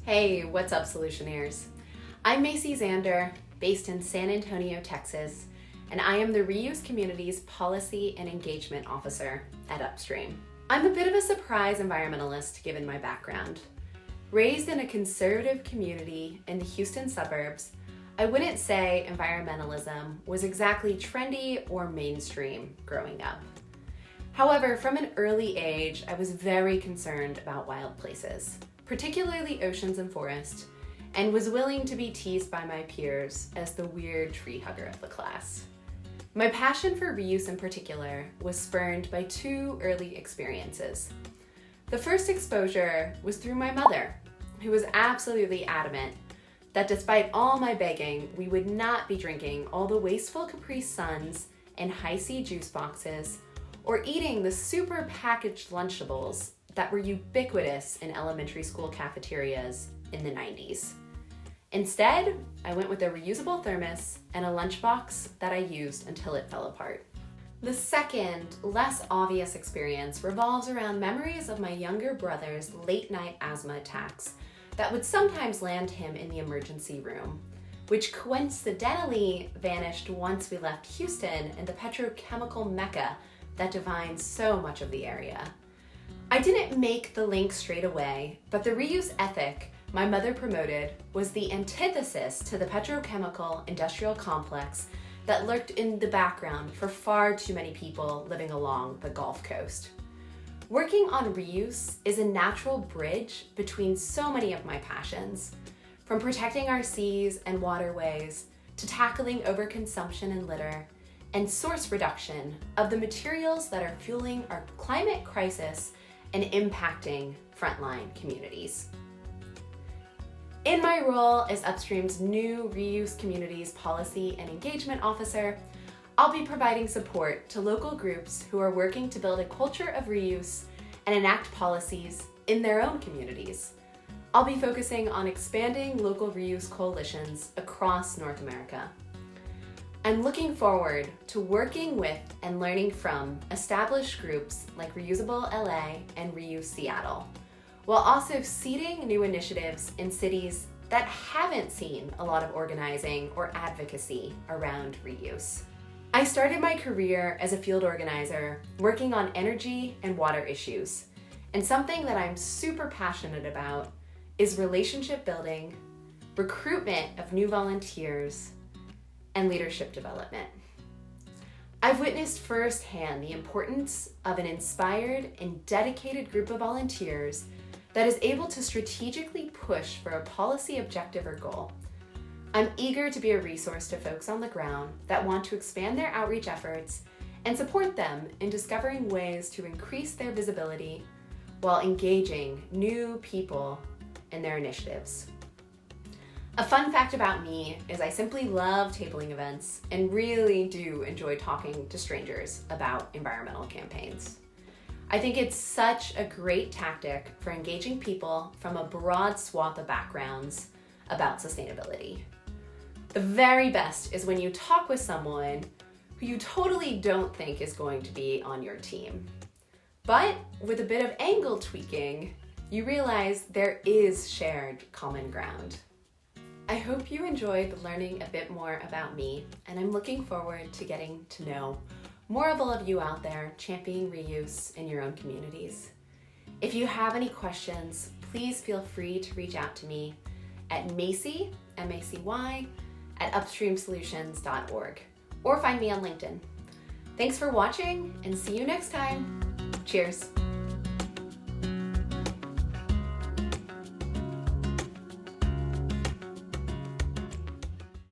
Hey, what's up, Solutioneers? I'm Macy Zander, based in San Antonio, Texas, and I am the Reuse Community's Policy and Engagement Officer at Upstream. I'm a bit of a surprise environmentalist given my background. Raised in a conservative community in the Houston suburbs, I wouldn't say environmentalism was exactly trendy or mainstream growing up. However, from an early age, I was very concerned about wild places, particularly oceans and forests, and was willing to be teased by my peers as the weird tree hugger of the class. My passion for reuse in particular was spurred by two early experiences. The first exposure was through my mother, who was absolutely adamant that despite all my begging, we would not be drinking all the wasteful Capri Suns and Hi-C juice boxes or eating the super packaged Lunchables that were ubiquitous in elementary school cafeterias in the 90s. Instead, I went with a reusable thermos and a lunchbox that I used until it fell apart. The second, less obvious experience revolves around memories of my younger brother's late-night asthma attacks that would sometimes land him in the emergency room, which coincidentally vanished once we left Houston and the petrochemical mecca that defines so much of the area. I didn't make the link straight away, but the reuse ethic my mother promoted was the antithesis to the petrochemical industrial complex that lurked in the background for far too many people living along the Gulf Coast. Working on reuse is a natural bridge between so many of my passions, from protecting our seas and waterways to tackling overconsumption and litter, and source reduction of the materials that are fueling our climate crisis and impacting frontline communities. In my role as Upstream's new Reuse Communities Policy and Engagement Officer, I'll be providing support to local groups who are working to build a culture of reuse and enact policies in their own communities. I'll be focusing on expanding local reuse coalitions across North America. I'm looking forward to working with and learning from established groups like Reusable LA and Reuse Seattle, while also seeding new initiatives in cities that haven't seen a lot of organizing or advocacy around reuse. I started my career as a field organizer working on energy and water issues, and something that I'm super passionate about is relationship building, recruitment of new volunteers, and leadership development. I've witnessed firsthand the importance of an inspired and dedicated group of volunteers that is able to strategically push for a policy objective or goal. I'm eager to be a resource to folks on the ground that want to expand their outreach efforts and support them in discovering ways to increase their visibility while engaging new people in their initiatives. A fun fact about me is I simply love tabling events and really do enjoy talking to strangers about environmental campaigns. I think it's such a great tactic for engaging people from a broad swath of backgrounds about sustainability. The very best is when you talk with someone who you totally don't think is going to be on your team. But with a bit of angle tweaking, you realize there is shared common ground. I hope you enjoyed learning a bit more about me, and I'm looking forward to getting to know more of all of you out there championing reuse in your own communities. If you have any questions, please feel free to reach out to me at Macy, M-A-C-Y, at upstreamsolutions.org, or find me on LinkedIn. Thanks for watching, and see you next time. Cheers.